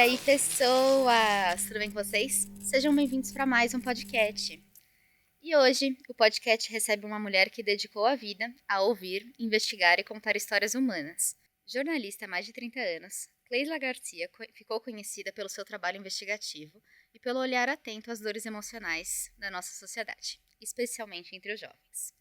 aí, pessoas! Tudo bem com vocês? Sejam bem-vindos para mais um podcast. E hoje, o podcast recebe uma mulher que dedicou a vida a ouvir, investigar e contar histórias humanas. Jornalista há mais de 30 anos, Cleila Garcia ficou conhecida pelo seu trabalho investigativo e pelo olhar atento às dores emocionais da nossa sociedade, especialmente entre os jovens.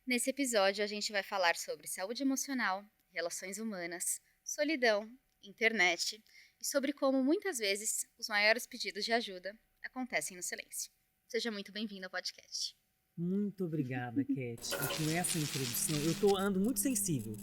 Nesse episódio, a gente vai falar sobre saúde emocional, relações humanas, solidão, internet e sobre como, muitas vezes, os maiores pedidos de ajuda acontecem no silêncio. Seja muito bem-vindo ao podcast. Muito obrigada, Cat. E com essa introdução, eu ando muito sensível.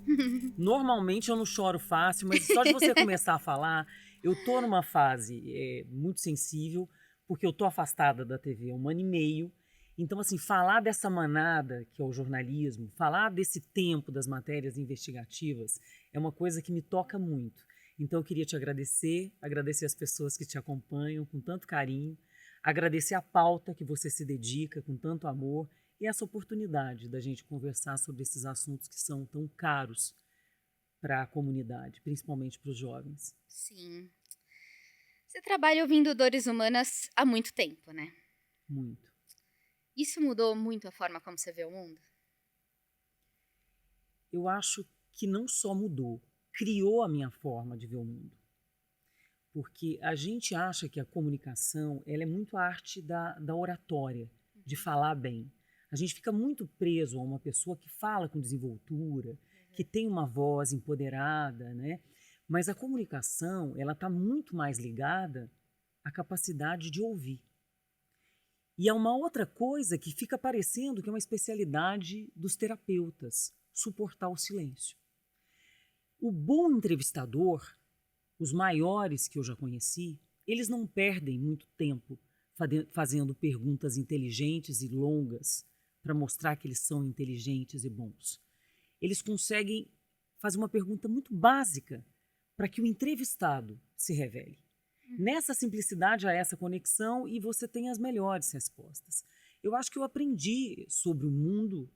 Normalmente eu não choro fácil, mas só de você começar a falar, eu tô numa fase muito sensível, porque eu tô afastada da TV há 1 ano e meio. Então, assim, falar dessa manada que é o jornalismo, falar desse tempo das matérias investigativas, é uma coisa que me toca muito. Então, eu queria te agradecer as pessoas que te acompanham com tanto carinho, agradecer a pauta que você se dedica com tanto amor e essa oportunidade da gente conversar sobre esses assuntos que são tão caros para a comunidade, principalmente para os jovens. Sim. Você trabalha ouvindo dores humanas há muito tempo, né? Muito. Isso mudou muito a forma como você vê o mundo? Eu acho que não só mudou, criou a minha forma de ver o mundo. Porque a gente acha que a comunicação ela é muito a arte da oratória, de falar bem. A gente fica muito preso a uma pessoa que fala com desenvoltura, que tem uma voz empoderada, né? Mas a comunicação ela está muito mais ligada à capacidade de ouvir. E é uma outra coisa que fica parecendo que é uma especialidade dos terapeutas, suportar o silêncio. O bom entrevistador, os maiores que eu já conheci, eles não perdem muito tempo fazendo perguntas inteligentes e longas para mostrar que eles são inteligentes e bons. Eles conseguem fazer uma pergunta muito básica para que o entrevistado se revele. Nessa simplicidade há essa conexão e você tem as melhores respostas. Eu acho que eu aprendi sobre o mundo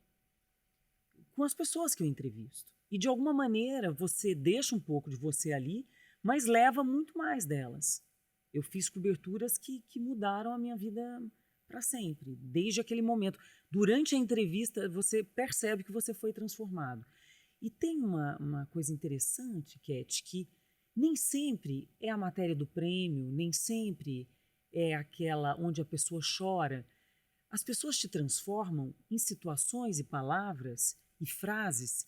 com as pessoas que eu entrevisto. E de alguma maneira você deixa um pouco de você ali, mas leva muito mais delas. Eu fiz coberturas que mudaram a minha vida para sempre, desde aquele momento. Durante a entrevista, você percebe que você foi transformado. E tem uma coisa interessante, Cat, que nem sempre é a matéria do prêmio, nem sempre é aquela onde a pessoa chora. As pessoas te transformam em situações e palavras e frases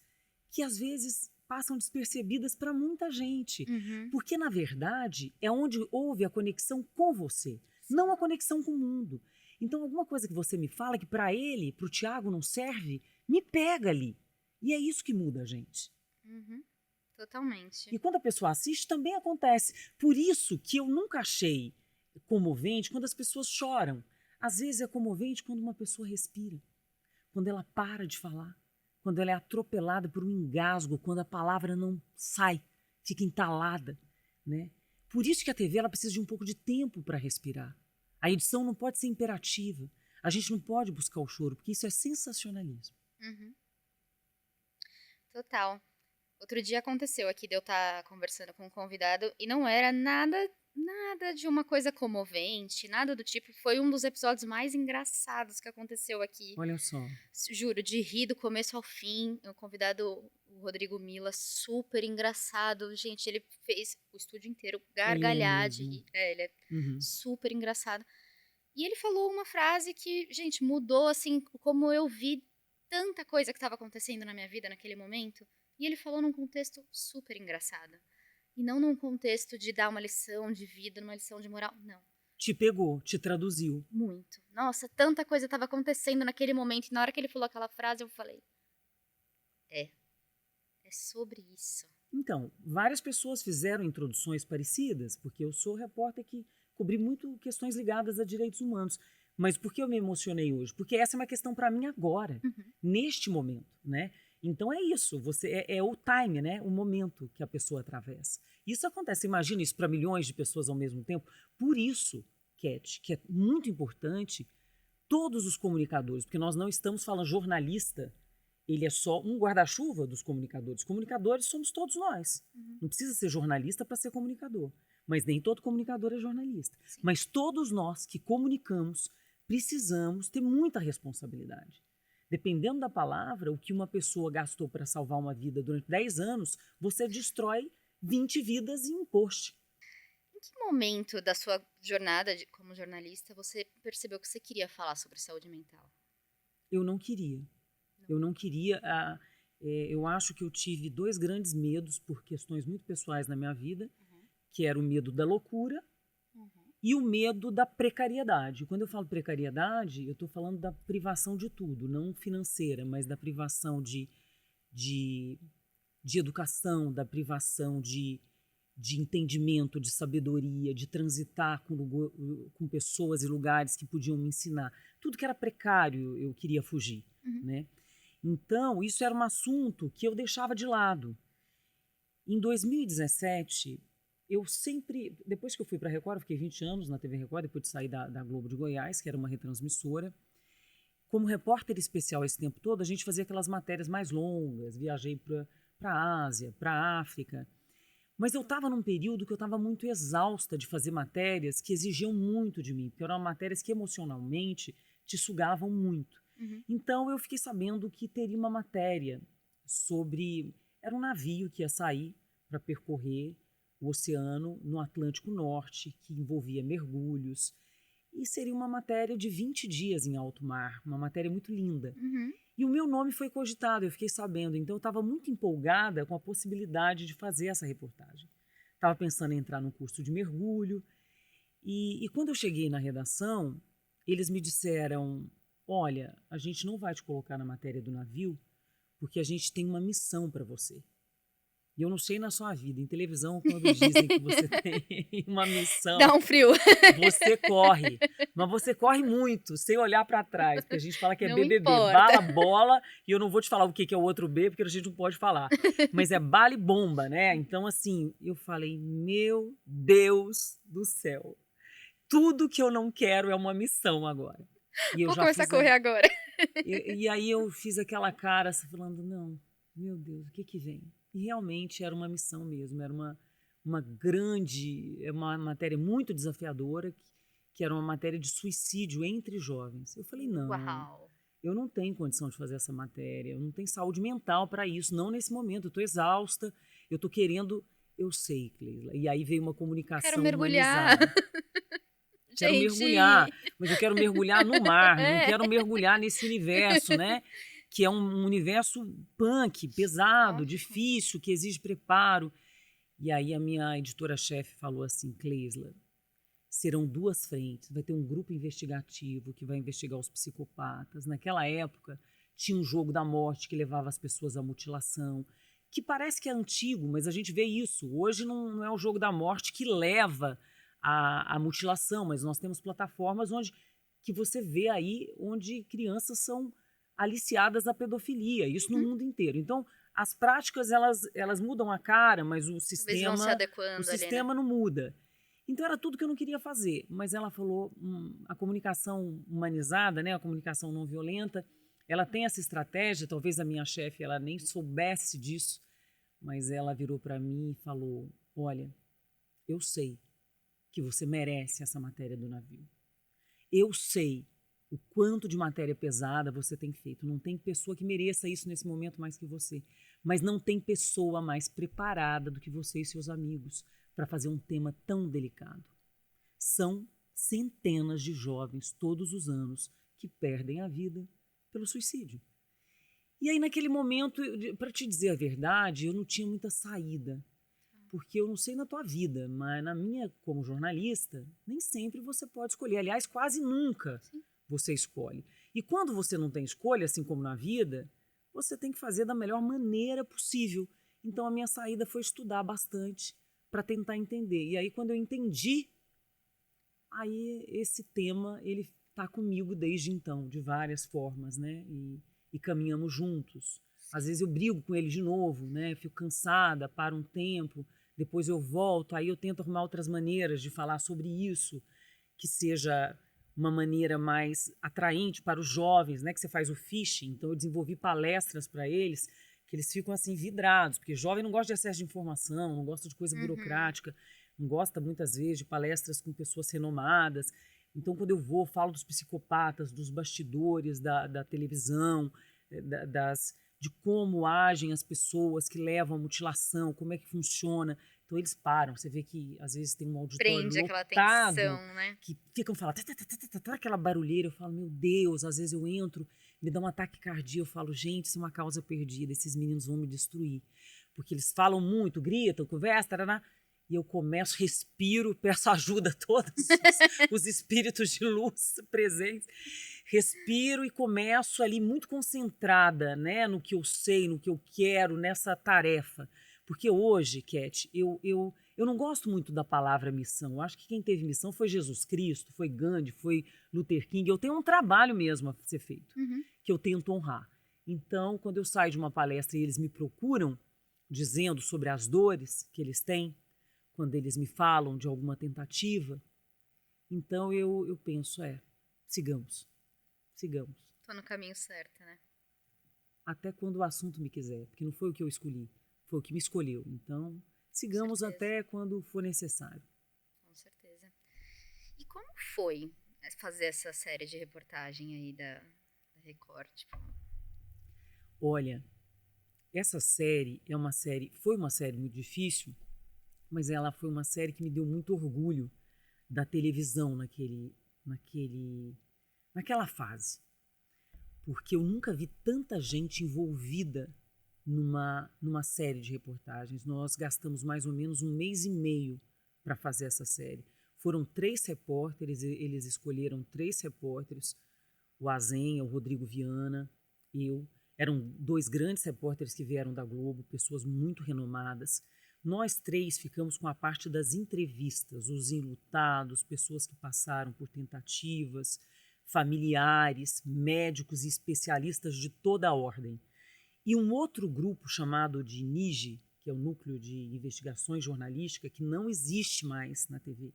que às vezes passam despercebidas para muita gente. Porque, na verdade, é onde houve a conexão com você, não a conexão com o mundo. Então, alguma coisa que você me fala que para ele, para o Tiago, não serve, me pega ali. E é isso que muda a gente. Totalmente. E quando a pessoa assiste, também acontece. Por isso que eu nunca achei comovente quando as pessoas choram. Às vezes é comovente quando uma pessoa respira, quando ela para de falar, quando ela é atropelada por um engasgo, quando a palavra não sai, fica entalada, né? Por isso que a TV ela precisa de um pouco de tempo para respirar. A edição não pode ser imperativa. A gente não pode buscar o choro, porque isso é sensacionalismo. Total. Outro dia aconteceu aqui de eu estar conversando com um convidado e não era nada de uma coisa comovente, nada do tipo. Foi um dos episódios mais engraçados que aconteceu aqui. Olha só. Juro, de rir do começo ao fim. O convidado, o Rodrigo Mila, super engraçado. Gente, ele fez o estúdio inteiro gargalhar de rir. Ele é super engraçado. E ele falou uma frase que, gente, mudou, assim, como eu vi tanta coisa que estava acontecendo na minha vida naquele momento. E ele falou num contexto super engraçado. E não num contexto de dar uma lição de vida, uma lição de moral. Não. Te pegou, te traduziu. Muito. Nossa, tanta coisa estava acontecendo naquele momento. E na hora que ele falou aquela frase, eu falei: É sobre isso. Então, várias pessoas fizeram introduções parecidas, porque eu sou repórter que cobri muito questões ligadas a direitos humanos. Mas por que eu me emocionei hoje? Porque essa é uma questão para mim agora, neste momento, né? Então é isso, é o time, né? O momento que a pessoa atravessa. Isso acontece, imagina isso para milhões de pessoas ao mesmo tempo. Por isso, Cat, que é muito importante, todos os comunicadores, porque nós não estamos falando jornalista, ele é só um guarda-chuva dos comunicadores. Comunicadores somos todos nós. Não precisa ser jornalista para ser comunicador. Mas nem todo comunicador é jornalista. Sim. Mas todos nós que comunicamos precisamos ter muita responsabilidade. Dependendo da palavra, o que uma pessoa gastou para salvar uma vida durante 10 anos, você destrói 20 vidas em um post. Em que momento da sua jornada como jornalista você percebeu que você queria falar sobre saúde mental? Eu não queria. Eu não queria. Eu acho que eu tive 2 grandes medos por questões muito pessoais na minha vida, que era o medo da loucura e o medo da precariedade. Quando eu falo precariedade, eu estou falando da privação de tudo, não financeira, mas da privação de educação, da privação de entendimento, de sabedoria, de transitar com pessoas e lugares que podiam me ensinar. Tudo que era precário eu queria fugir, né? Então, isso era um assunto que eu deixava de lado. Em 2017, eu sempre, depois que eu fui para a Record, eu fiquei 20 anos na TV Record, depois de sair da Globo de Goiás, que era uma retransmissora. Como repórter especial esse tempo todo, a gente fazia aquelas matérias mais longas, viajei para a Ásia, para a África. Mas eu estava num período que eu estava muito exausta de fazer matérias que exigiam muito de mim, porque eram matérias que emocionalmente te sugavam muito. Então eu fiquei sabendo que teria uma matéria sobre... Era um navio que ia sair para percorrer o oceano no Atlântico Norte, que envolvia mergulhos. E seria uma matéria de 20 dias em alto mar, uma matéria muito linda. E o meu nome foi cogitado, eu fiquei sabendo. Então eu estava muito empolgada com a possibilidade de fazer essa reportagem. Estava pensando em entrar num curso de mergulho. E quando eu cheguei na redação, eles me disseram... Olha, a gente não vai te colocar na matéria do navio porque a gente tem uma missão para você. E eu não sei na sua vida, em televisão, quando dizem que você tem uma missão... Dá um frio. Você corre, mas você corre muito, sem olhar para trás, porque a gente fala que é Não BBB, importa. bala, bola, e eu não vou te falar o que é o outro B, porque a gente não pode falar, mas é bala e bomba, né? Então, assim, eu falei, meu Deus do céu, tudo que eu não quero é uma missão agora. E eu Vou já começar a fiz correr agora. E aí eu fiz aquela cara, assim, falando, não, meu Deus, o que vem? E realmente era uma missão mesmo, era uma grande, uma matéria muito desafiadora, que era uma matéria de suicídio entre jovens. Eu falei, não, Uau. eu não tenho condição de fazer essa matéria, eu não tenho saúde mental para isso, não nesse momento, eu estou exausta, eu estou querendo, eu sei, Cleila. E aí veio uma comunicação Quero mergulhar. humanizada. Quero mergulhar, mas eu quero mergulhar no mar, não quero mergulhar nesse universo, né? Que é um universo punk, pesado, Lógico. difícil, que exige preparo. E aí a minha editora-chefe falou assim, Cleisla, serão 2 frentes, vai ter um grupo investigativo que vai investigar os psicopatas. Naquela época tinha um jogo da morte que levava as pessoas à mutilação, que parece que é antigo, mas a gente vê isso. Hoje não é o jogo da morte que leva a mutilação, mas nós temos plataformas que você vê aí onde crianças são aliciadas à pedofilia, isso no mundo inteiro. Então, as práticas, elas mudam a cara, mas o sistema, não muda. Então, era tudo que eu não queria fazer. Mas ela falou, a comunicação humanizada, né, a comunicação não violenta, ela tem essa estratégia, talvez a minha chefe ela nem soubesse disso, mas ela virou para mim e falou, olha, eu sei que você merece essa matéria do navio. Eu sei o quanto de matéria pesada você tem feito. Não tem pessoa que mereça isso nesse momento mais que você. Mas não tem pessoa mais preparada do que você e seus amigos para fazer um tema tão delicado. São centenas de jovens todos os anos que perdem a vida pelo suicídio. E aí, naquele momento, para te dizer a verdade, eu não tinha muita saída. Porque eu não sei na tua vida, mas na minha, como jornalista, nem sempre você pode escolher. Aliás, quase nunca você escolhe. E quando você não tem escolha, assim como na vida, você tem que fazer da melhor maneira possível. Então, a minha saída foi estudar bastante para tentar entender. E aí, quando eu entendi, aí esse tema, ele está comigo desde então, de várias formas, né? E caminhamos juntos. Às vezes eu brigo com ele de novo, né? Fico cansada, paro um tempo, depois eu volto, aí eu tento arrumar outras maneiras de falar sobre isso, que seja uma maneira mais atraente para os jovens, né? Que você faz o phishing, então eu desenvolvi palestras para eles, que eles ficam assim vidrados, porque jovem não gosta de excesso de informação, não gosta de coisa burocrática, não gosta muitas vezes de palestras com pessoas renomadas. Então, quando eu vou, falo dos psicopatas, dos bastidores da televisão, de como agem as pessoas que levam a mutilação, como é que funciona. Então, eles param. Você vê que, às vezes, tem um auditório Prende aquela lotado, atenção, né? que ficam falando, aquela barulheira. Eu falo, meu Deus, às vezes eu entro, me dá um ataque cardíaco. Eu falo, gente, isso é uma causa perdida, esses meninos vão me destruir. Porque eles falam muito, gritam, conversam, taraná, e eu começo, respiro, peço ajuda a todos os espíritos de luz presentes. Respiro e começo ali muito concentrada, né, no que eu sei, no que eu quero, nessa tarefa. Porque hoje, Cat, eu não gosto muito da palavra missão. Eu acho que quem teve missão foi Jesus Cristo, foi Gandhi, foi Luther King. Eu tenho um trabalho mesmo a ser feito, que eu tento honrar. Então, quando eu saio de uma palestra e eles me procuram, dizendo sobre as dores que eles têm, quando eles me falam de alguma tentativa, então eu penso, sigamos. Tô no caminho certo, né? Até quando o assunto me quiser, porque não foi o que eu escolhi, foi o que me escolheu. Então, sigamos até quando for necessário. Com certeza. E como foi fazer essa série de reportagem aí da Record? Tipo? Olha, essa série foi uma série muito difícil, mas ela foi uma série que me deu muito orgulho da televisão naquela fase. Porque eu nunca vi tanta gente envolvida numa série de reportagens. Nós gastamos mais ou menos 1 mês e meio para fazer essa série. Foram 3 repórteres, eles escolheram 3 repórteres, o Azenha, o Rodrigo Viana, eu. Eram 2 grandes repórteres que vieram da Globo, pessoas muito renomadas. Nós 3 ficamos com a parte das entrevistas, os enlutados, pessoas que passaram por tentativas, familiares, médicos e especialistas de toda a ordem. E um outro grupo chamado de NIGE, que é o Núcleo de Investigações Jornalísticas, que não existe mais na TV.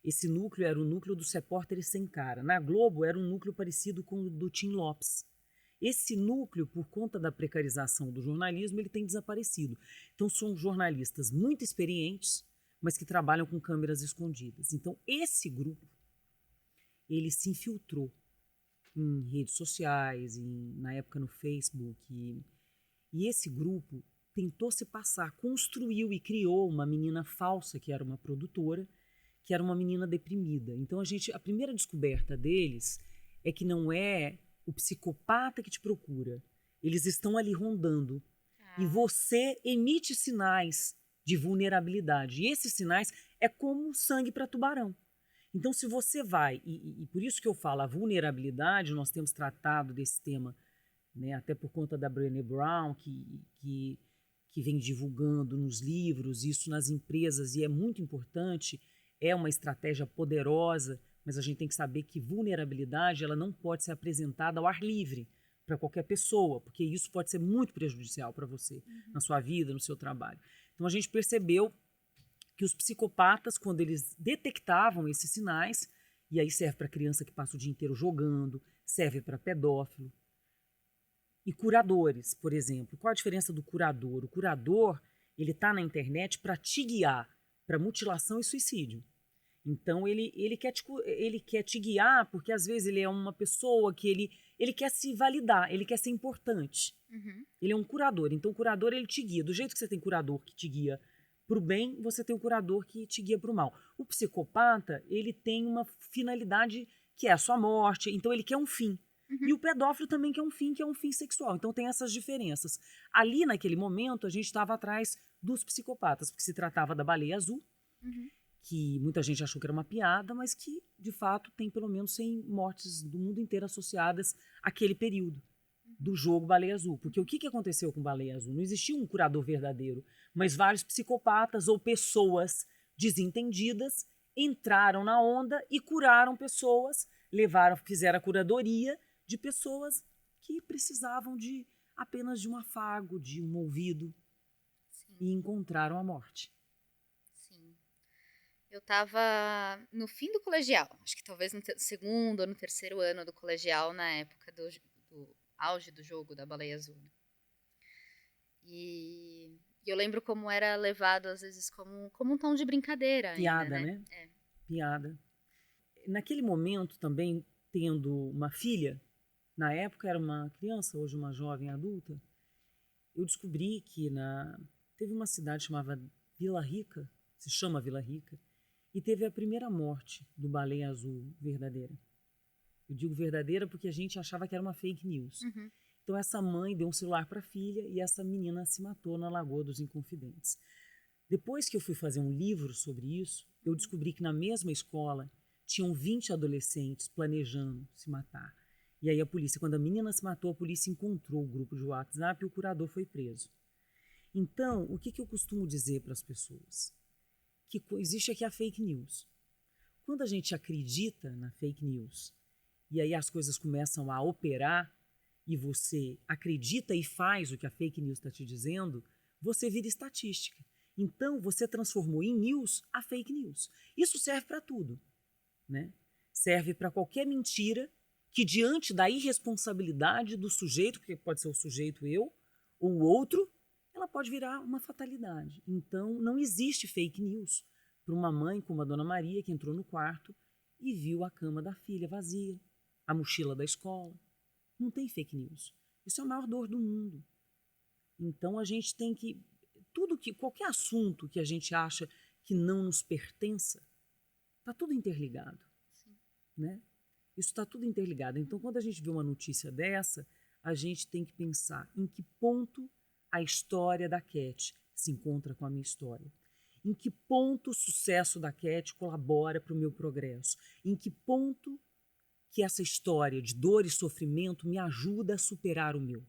Esse núcleo era o núcleo dos repórteres sem cara. Na Globo era um núcleo parecido com o do Tim Lopes. Esse núcleo, por conta da precarização do jornalismo, ele tem desaparecido. Então são jornalistas muito experientes, mas que trabalham com câmeras escondidas. Então esse grupo, ele se infiltrou em redes sociais, na época no Facebook, e esse grupo tentou se passar, construiu e criou uma menina falsa, que era uma produtora, que era uma menina deprimida. Então a primeira descoberta deles é que não é o psicopata que te procura, eles estão ali rondando, e você emite sinais de vulnerabilidade, e esses sinais é como sangue para tubarão. Então, se você vai, e por isso que eu falo, a vulnerabilidade, nós temos tratado desse tema, né, até por conta da Brené Brown, que vem divulgando nos livros, isso nas empresas, e é muito importante, é uma estratégia poderosa, mas a gente tem que saber que vulnerabilidade ela não pode ser apresentada ao ar livre para qualquer pessoa, porque isso pode ser muito prejudicial para você, na sua vida, no seu trabalho. Então, a gente percebeu que os psicopatas, quando eles detectavam esses sinais, e aí serve para criança que passa o dia inteiro jogando, serve para pedófilo. E curadores, por exemplo. Qual a diferença do curador? O curador, ele está na internet para te guiar para mutilação e suicídio. Então, ele quer te guiar porque, às vezes, ele é uma pessoa que ele quer se validar, ele quer ser importante. Ele é um curador. Então, o curador, ele te guia. Do jeito que você tem curador que te guia para o bem, você tem um curador que te guia para o mal. O psicopata, ele tem uma finalidade que é a sua morte, então ele quer um fim. E o pedófilo também quer um fim sexual. Então tem essas diferenças. Ali, naquele momento, a gente estava atrás dos psicopatas, porque se tratava da baleia azul, que muita gente achou que era uma piada, mas que, de fato, tem pelo menos 100 mortes do mundo inteiro associadas àquele período do jogo Baleia Azul. Porque o que aconteceu com Baleia Azul? Não existia um curador verdadeiro, mas vários psicopatas ou pessoas desentendidas entraram na onda e curaram pessoas, fizeram a curadoria de pessoas que precisavam apenas de um afago, de um ouvido. Sim. E encontraram a morte. Sim. Eu estava no fim do colegial, acho que talvez no segundo ou no terceiro ano do colegial, na época do auge do jogo da Baleia Azul. E E eu lembro como era levado, às vezes, como um tom de brincadeira ainda, Piada, né? né? Piada. Naquele momento também, tendo uma filha, na época era uma criança, hoje uma jovem adulta, eu descobri que teve uma cidade chamada Vila Rica, se chama Vila Rica, e teve a primeira morte do baleia azul verdadeira. Eu digo verdadeira porque a gente achava que era uma fake news. Uhum. Então essa mãe deu um celular para a filha e essa menina se matou na Lagoa dos Inconfidentes. Depois que eu fui fazer um livro sobre isso, eu descobri que na mesma escola tinham 20 adolescentes planejando se matar. E aí a polícia, quando a menina se matou, a polícia encontrou o grupo de WhatsApp e o curador foi preso. Então, o que eu costumo dizer para as pessoas? Que existe aqui a fake news. Quando a gente acredita na fake news e aí as coisas começam a operar e você acredita e faz o que a fake news está te dizendo, você vira estatística. Então, você transformou em news a fake news. Isso serve para tudo, né? Serve para qualquer mentira que, diante da irresponsabilidade do sujeito, porque pode ser o sujeito eu ou o outro, ela pode virar uma fatalidade. Então, não existe fake news para uma mãe como a Dona Maria, que entrou no quarto e viu a cama da filha vazia, a mochila da escola. Não tem fake news. Isso é a maior dor do mundo. Então, a gente tem que qualquer assunto que a gente acha que não nos pertença, está tudo interligado, né? Isso está tudo interligado. Então, quando a gente vê uma notícia dessa, a gente tem que pensar em que ponto a história da Cat se encontra com a minha história. Em que ponto o sucesso da Cat colabora para o meu progresso. Em que ponto que essa história de dor e sofrimento me ajuda a superar o meu.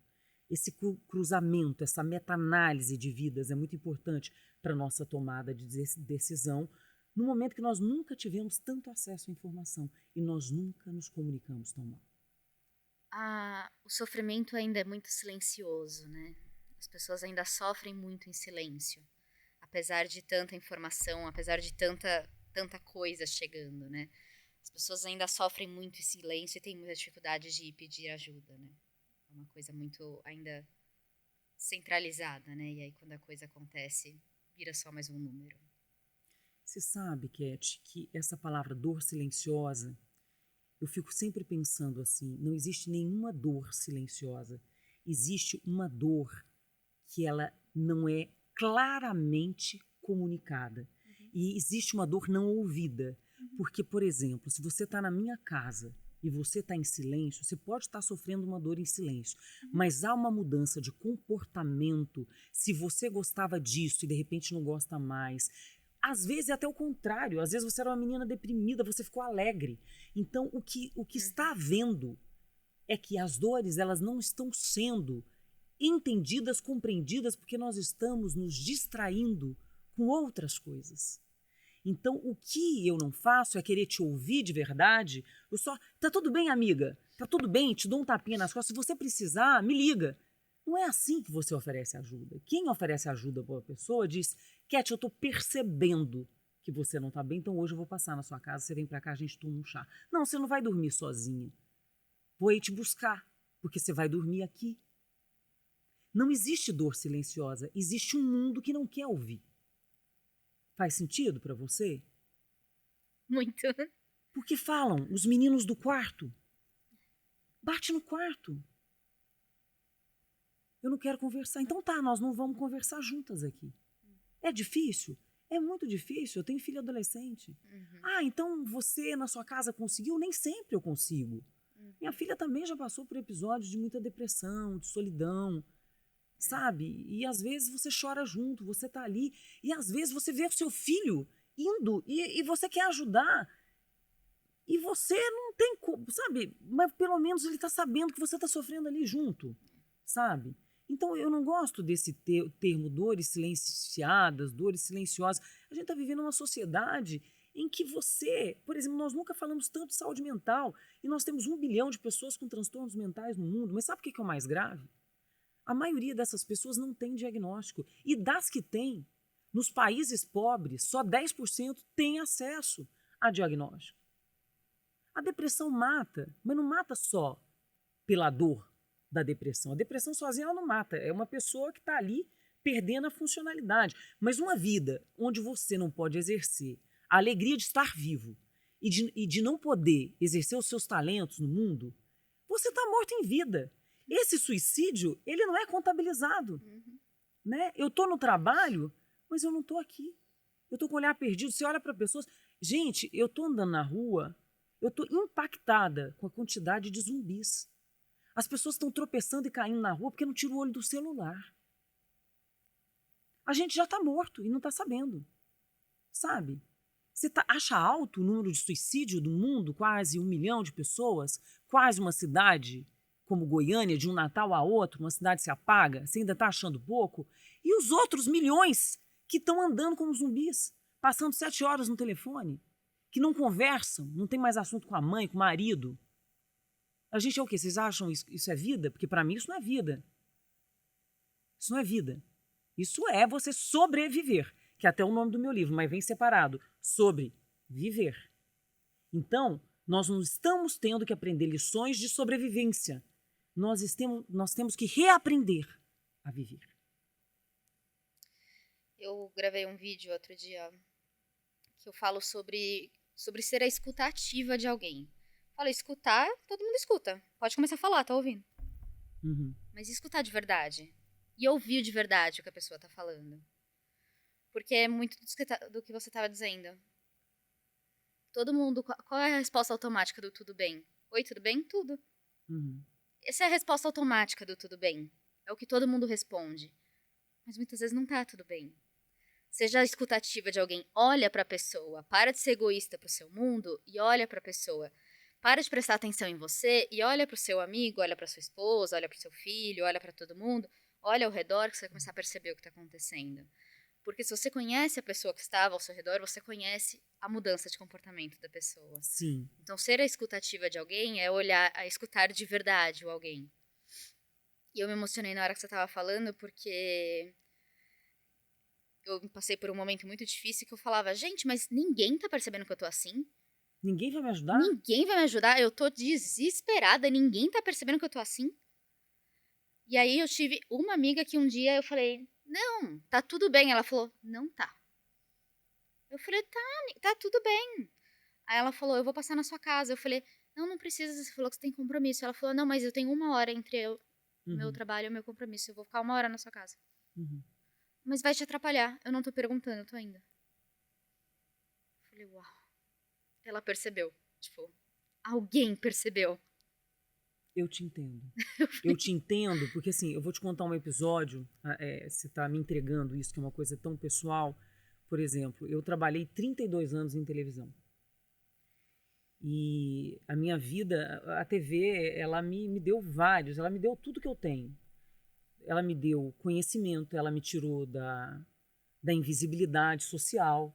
Esse cruzamento, essa meta-análise de vidas é muito importante para a nossa tomada de decisão, no momento que nós nunca tivemos tanto acesso à informação e nós nunca nos comunicamos tão mal. O sofrimento ainda é muito silencioso, né? As pessoas ainda sofrem muito em silêncio, apesar de tanta informação, apesar de tanta coisa chegando, né? As pessoas ainda sofrem muito em silêncio e têm muita dificuldade de pedir ajuda, né? É uma coisa muito ainda centralizada, né? E aí quando a coisa acontece, vira só mais um número. Você sabe, Cat, que essa palavra dor silenciosa, eu fico sempre pensando assim, não existe nenhuma dor silenciosa. Existe uma dor que ela não é claramente comunicada. E existe uma dor não ouvida. Porque, por exemplo, se você está na minha casa e você está em silêncio, você pode estar sofrendo uma dor em silêncio. Mas há uma mudança de comportamento. Se você gostava disso e de repente não gosta mais. Às vezes é até o contrário. Às vezes você era uma menina deprimida, você ficou alegre. Então, o que está havendo é que as dores elas não estão sendo entendidas, compreendidas, porque nós estamos nos distraindo com outras coisas. Então, o que eu não faço é querer te ouvir de verdade. Eu só, tá tudo bem, amiga? Tá tudo bem, te dou um tapinha nas costas. Se você precisar, me liga. Não é assim que você oferece ajuda. Quem oferece ajuda para uma pessoa diz, Cat, eu tô percebendo que você não tá bem, então hoje eu vou passar na sua casa, você vem para cá, a gente toma um chá. Não, você não vai dormir sozinha. Vou aí te buscar, porque você vai dormir aqui. Não existe dor silenciosa, existe um mundo que não quer ouvir. Faz sentido para você? Muito. Porque falam, os meninos do quarto. Bate no quarto. Eu não quero conversar. Então tá, nós não vamos conversar juntas aqui. É difícil? É muito difícil. Eu tenho filho adolescente. Então você na sua casa conseguiu? Nem sempre eu consigo. Minha filha também já passou por episódios de muita depressão, de solidão. Sabe? E às vezes você chora junto, você tá ali, e às vezes você vê o seu filho indo e você quer ajudar, e você não tem como, sabe? Mas pelo menos ele tá sabendo que você tá sofrendo ali junto, sabe? Então eu não gosto desse termo dores silenciadas, dores silenciosas. A gente tá vivendo uma sociedade em que você, por exemplo, nós nunca falamos tanto de saúde mental, e nós temos 1 bilhão de pessoas com transtornos mentais no mundo, mas sabe o que é o mais grave? A maioria dessas pessoas não tem diagnóstico. E das que tem, nos países pobres, só 10% tem acesso a diagnóstico. A depressão mata, mas não mata só pela dor da depressão. A depressão sozinha ela não mata. É uma pessoa que está ali perdendo a funcionalidade. Mas uma vida onde você não pode exercer a alegria de estar vivo e de não poder exercer os seus talentos no mundo, você está morto em vida. Esse suicídio, ele não é contabilizado. Né? Eu estou no trabalho, mas eu não estou aqui. Eu estou com o olhar perdido. Você olha para pessoas... Gente, eu estou andando na rua, eu estou impactada com a quantidade de zumbis. As pessoas estão tropeçando e caindo na rua porque não tiram o olho do celular. A gente já está morto e não está sabendo. Sabe? Você acha alto o número de suicídio do mundo? Quase 1 milhão de pessoas? Quase uma cidade como Goiânia, de um Natal a outro, uma cidade se apaga? Você ainda está achando pouco? E os outros milhões que estão andando como zumbis, passando 7 horas no telefone, que não conversam, não tem mais assunto com a mãe, com o marido. A gente é o quê? Vocês acham isso é vida? Porque para mim isso não é vida. Isso não é vida. Isso é você sobreviver, que é até o nome do meu livro, mas vem separado. Sobreviver. Então, nós não estamos tendo que aprender lições de sobrevivência. Nós temos que reaprender a viver. Eu gravei um vídeo outro dia que eu falo sobre ser a escuta ativa de alguém. Fala, escutar, todo mundo escuta. Pode começar a falar, tá ouvindo? Mas escutar de verdade. E ouvir de verdade o que a pessoa tá falando. Porque é muito do que você tava dizendo. Todo mundo... Qual é a resposta automática do tudo bem? Oi, tudo bem? Tudo. Essa é a resposta automática do tudo bem. É o que todo mundo responde. Mas muitas vezes não tá tudo bem. Seja a escutativa de alguém, olha pra pessoa, para de ser egoísta pro seu mundo e olha pra pessoa. Para de prestar atenção em você e olha pro seu amigo, olha pra sua esposa, olha pro seu filho, olha pra todo mundo. Olha ao redor que você vai começar a perceber o que tá acontecendo. Porque se você conhece a pessoa que estava ao seu redor, você conhece a mudança de comportamento da pessoa. Sim. Então, ser a escutativa de alguém é olhar, a escutar de verdade o alguém. E eu me emocionei na hora que você estava falando, porque eu passei por um momento muito difícil que eu falava, gente, mas ninguém tá percebendo que eu tô assim? Ninguém vai me ajudar? Ninguém vai me ajudar, eu tô desesperada, ninguém tá percebendo que eu tô assim? E aí eu tive uma amiga que um dia eu falei, não, tá tudo bem. Ela falou, não tá. Eu falei, tá tudo bem. Aí ela falou, eu vou passar na sua casa. Eu falei, não precisa, você falou que você tem compromisso. Ela falou, não, mas eu tenho 1 hora entre o meu trabalho e o meu compromisso. Eu vou ficar 1 hora na sua casa. Mas vai te atrapalhar. Eu não tô perguntando, eu tô indo. Eu falei, uau. Ela percebeu. Tipo, alguém percebeu. Eu te entendo. Eu te entendo, porque assim, eu vou te contar um episódio, você está me entregando isso, que é uma coisa tão pessoal. Por exemplo, eu trabalhei 32 anos em televisão. E a minha vida, a TV, ela me deu ela me deu tudo que eu tenho. Ela me deu conhecimento, ela me tirou da invisibilidade social,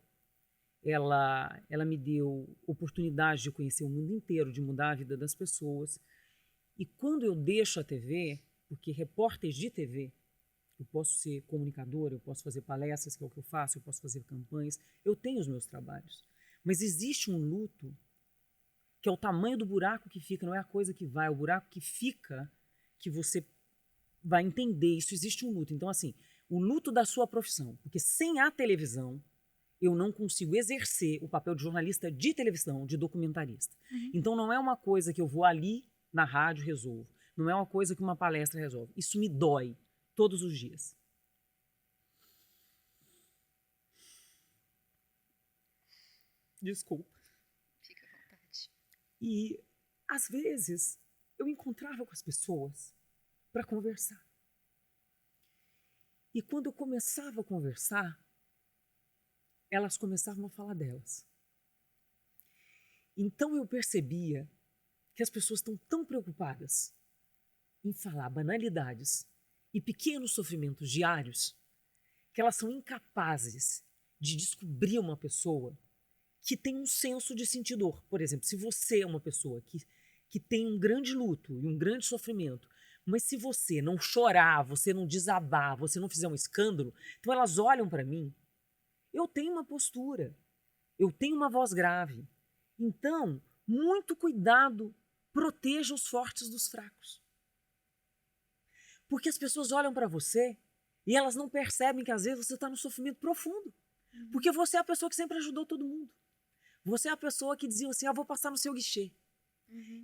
ela me deu oportunidade de conhecer o mundo inteiro, de mudar a vida das pessoas. E quando eu deixo a TV, porque repórter de TV, eu posso ser comunicador, eu posso fazer palestras, que é o que eu faço, eu posso fazer campanhas, eu tenho os meus trabalhos. Mas existe um luto que é o tamanho do buraco que fica, não é a coisa que vai, é o buraco que fica, que você vai entender. Isso existe um luto. Então, assim, o luto da sua profissão, porque sem a televisão, eu não consigo exercer o papel de jornalista de televisão, de documentarista. Então, não é uma coisa que eu vou ali na rádio resolvo. Não é uma coisa que uma palestra resolve. Isso me dói todos os dias. Desculpa. Fica à vontade. E, às vezes, eu encontrava com as pessoas para conversar. E quando eu começava a conversar, elas começavam a falar delas. Então eu percebia que as pessoas estão tão preocupadas em falar banalidades e pequenos sofrimentos diários que elas são incapazes de descobrir uma pessoa que tem um senso de sentir dor. Por exemplo, se você é uma pessoa que tem um grande luto e um grande sofrimento, mas se você não chorar, você não desabar, você não fizer um escândalo, então elas olham para mim, eu tenho uma postura, eu tenho uma voz grave. Então, muito cuidado, proteja os fortes dos fracos. Porque as pessoas olham para você E elas não percebem que às vezes você está no sofrimento profundo. Porque você é a pessoa que sempre ajudou todo mundo. Você é a pessoa que dizia assim, vou passar no seu guichê.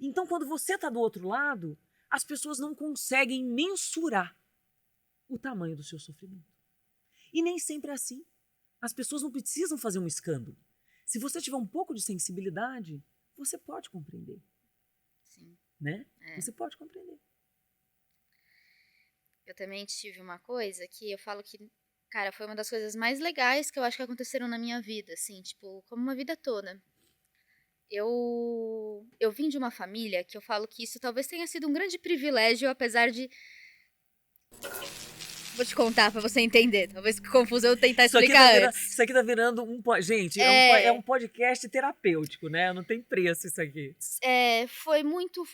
Então, quando você está do outro lado, as pessoas não conseguem mensurar o tamanho do seu sofrimento. E nem sempre é assim. As pessoas não precisam fazer um escândalo. Se você tiver um pouco de sensibilidade, você pode compreender. Sim. Né? Você pode compreender. Eu também tive uma coisa que eu falo que, cara, foi uma das coisas mais legais que eu acho que aconteceram na minha vida, assim, tipo, como uma vida toda. Eu vim de uma família que eu falo que isso talvez tenha sido um grande privilégio, apesar de... Vou te contar pra você entender. Talvez fique confuso eu tentar explicar antes. Isso aqui tá virando um... Gente, é um podcast terapêutico, né? Não tem preço isso aqui. Foi muito...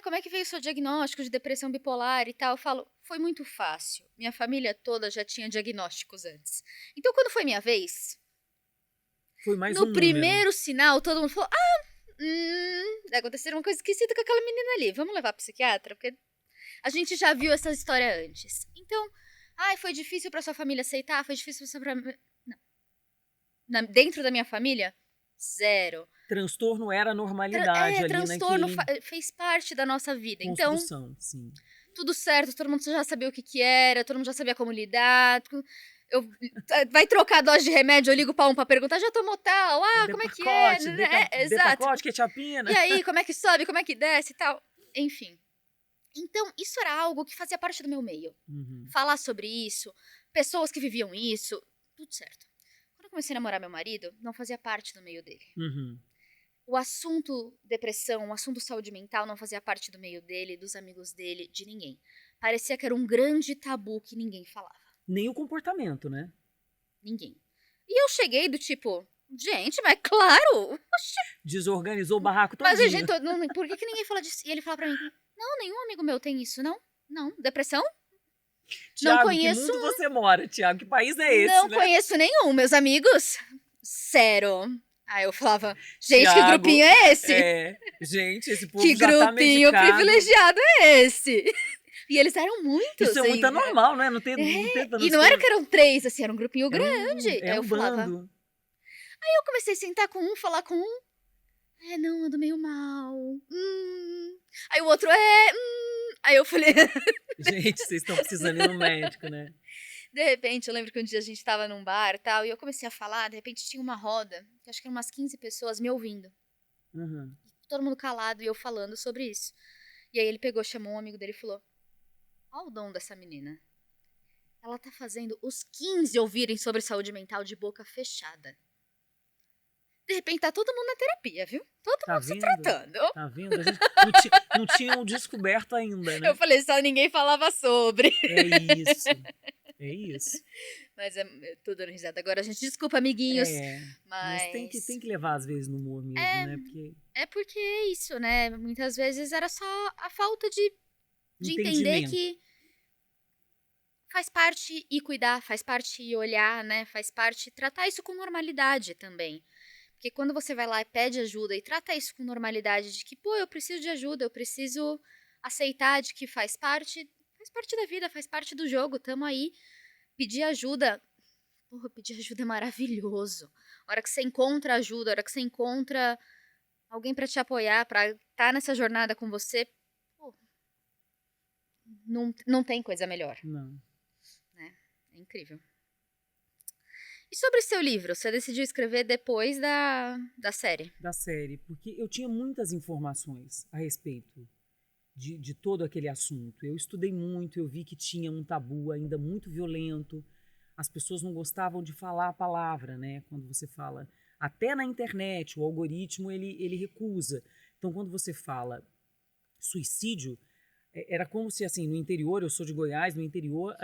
como é que veio o seu diagnóstico de depressão bipolar e tal? Eu falo, foi muito fácil. Minha família toda já tinha diagnósticos antes. Então, quando foi minha vez... Foi mais no primeiro sinal, todo mundo falou, aconteceu uma coisa esquisita com aquela menina ali. Vamos levar pro psiquiatra? Porque a gente já viu essa história antes. Então... foi difícil pra sua família aceitar? Foi difícil pra... Não. Dentro da minha família, zero. Transtorno era normalidade ali transtorno naquele... fez parte da nossa vida. Construção, então, sim. Tudo certo, todo mundo já sabia o que era, todo mundo já sabia como lidar. Vai trocar dose de remédio, eu ligo pra pra perguntar, já tomou tal? Como é que é? Exato. Ketchupina. E aí, como é que sobe, como é que desce e tal? Enfim. Então, isso era algo que fazia parte do meu meio. Falar sobre isso, pessoas que viviam isso, tudo certo. Quando eu comecei a namorar meu marido, não fazia parte do meio dele. O assunto depressão, o assunto saúde mental não fazia parte do meio dele, dos amigos dele, de ninguém. Parecia que era um grande tabu que ninguém falava. Nem o comportamento, né? Ninguém. E eu cheguei do tipo, gente, mas claro! Desorganizou o barraco todinho. Mas, gente, por que ninguém fala disso? E ele fala pra mim, não, nenhum amigo meu tem isso, não. Não, depressão? Tiago, não conheço. Que mundo você mora, Tiago? Que país é esse, Não né? conheço nenhum, meus amigos. Zero. Aí eu falava, gente, Thiago, que grupinho é esse? Gente, esse povo que já tá grupinho medicado. privilegiado é esse? E eles eram muitos. Isso é muito anormal, né? Não tem e não era que eram 3, assim, era um grupinho grande. Aí eu falava. Bando. Aí eu comecei a sentar com um, falar com um. Não, ando meio mal. Aí o outro, Aí eu falei... Gente, vocês estão precisando ir no médico, né? De repente, eu lembro que um dia a gente tava num bar e tal, e eu comecei a falar, de repente tinha uma roda, que acho que eram umas 15 pessoas me ouvindo. Todo mundo calado e eu falando sobre isso. E aí ele pegou, chamou um amigo dele e falou, olha o dom dessa menina. Ela tá fazendo os 15 ouvirem sobre saúde mental de boca fechada. De repente tá todo mundo na terapia, viu? Todo mundo se tratando. Tá vendo? A gente não tinham descoberto ainda, né? Eu falei, só ninguém falava sobre. É isso. Mas eu tô dando risada agora, gente. Desculpa, amiguinhos. Mas tem que levar, às vezes, no humor mesmo, né? Porque é isso, né? Muitas vezes era só a falta de entender que faz parte ir cuidar, faz parte ir olhar, né? Faz parte tratar isso com normalidade também. Porque quando você vai lá e pede ajuda e trata isso com normalidade, de que, eu preciso de ajuda, eu preciso aceitar de que faz parte da vida, faz parte do jogo, tamo aí. Pedir ajuda, pedir ajuda é maravilhoso. A hora que você encontra ajuda, a hora que você encontra alguém pra te apoiar, pra estar nessa jornada com você, não tem coisa melhor. Não. Né? É incrível. E sobre o seu livro? Você decidiu escrever depois da série? Da série, porque eu tinha muitas informações a respeito de todo aquele assunto. Eu estudei muito, eu vi que tinha um tabu ainda muito violento. As pessoas não gostavam de falar a palavra, né? Quando você fala, até na internet, o algoritmo ele recusa. Então, quando você fala suicídio, era como se, assim, no interior, eu sou de Goiás, no interior,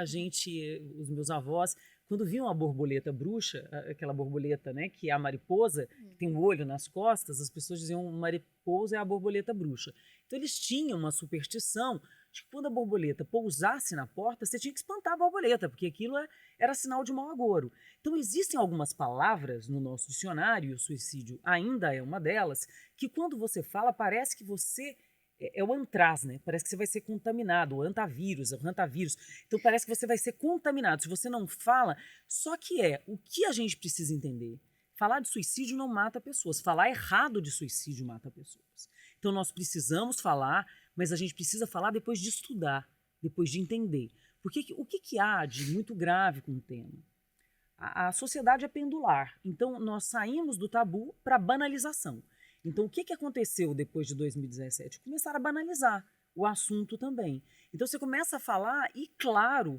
os meus avós, quando viam a borboleta bruxa, aquela borboleta, né, que é a mariposa, que tem um olho nas costas, as pessoas diziam mariposa é a borboleta bruxa. Então eles tinham uma superstição de que quando a borboleta pousasse na porta, você tinha que espantar a borboleta, porque aquilo era sinal de mau agouro. Então existem algumas palavras no nosso dicionário, e o suicídio ainda é uma delas, que quando você fala, parece que você é o antraz, né? Parece que você vai ser contaminado, o antavírus, o hantavírus. Então parece que você vai ser contaminado se você não fala. Só que o que a gente precisa entender? Falar de suicídio não mata pessoas, falar errado de suicídio mata pessoas. Então nós precisamos falar, mas a gente precisa falar depois de estudar, depois de entender. Porque o que há de muito grave com o tema? A sociedade é pendular, então nós saímos do tabu para a banalização. Então, o que aconteceu depois de 2017? Começaram a banalizar o assunto também. Então, você começa a falar e, claro,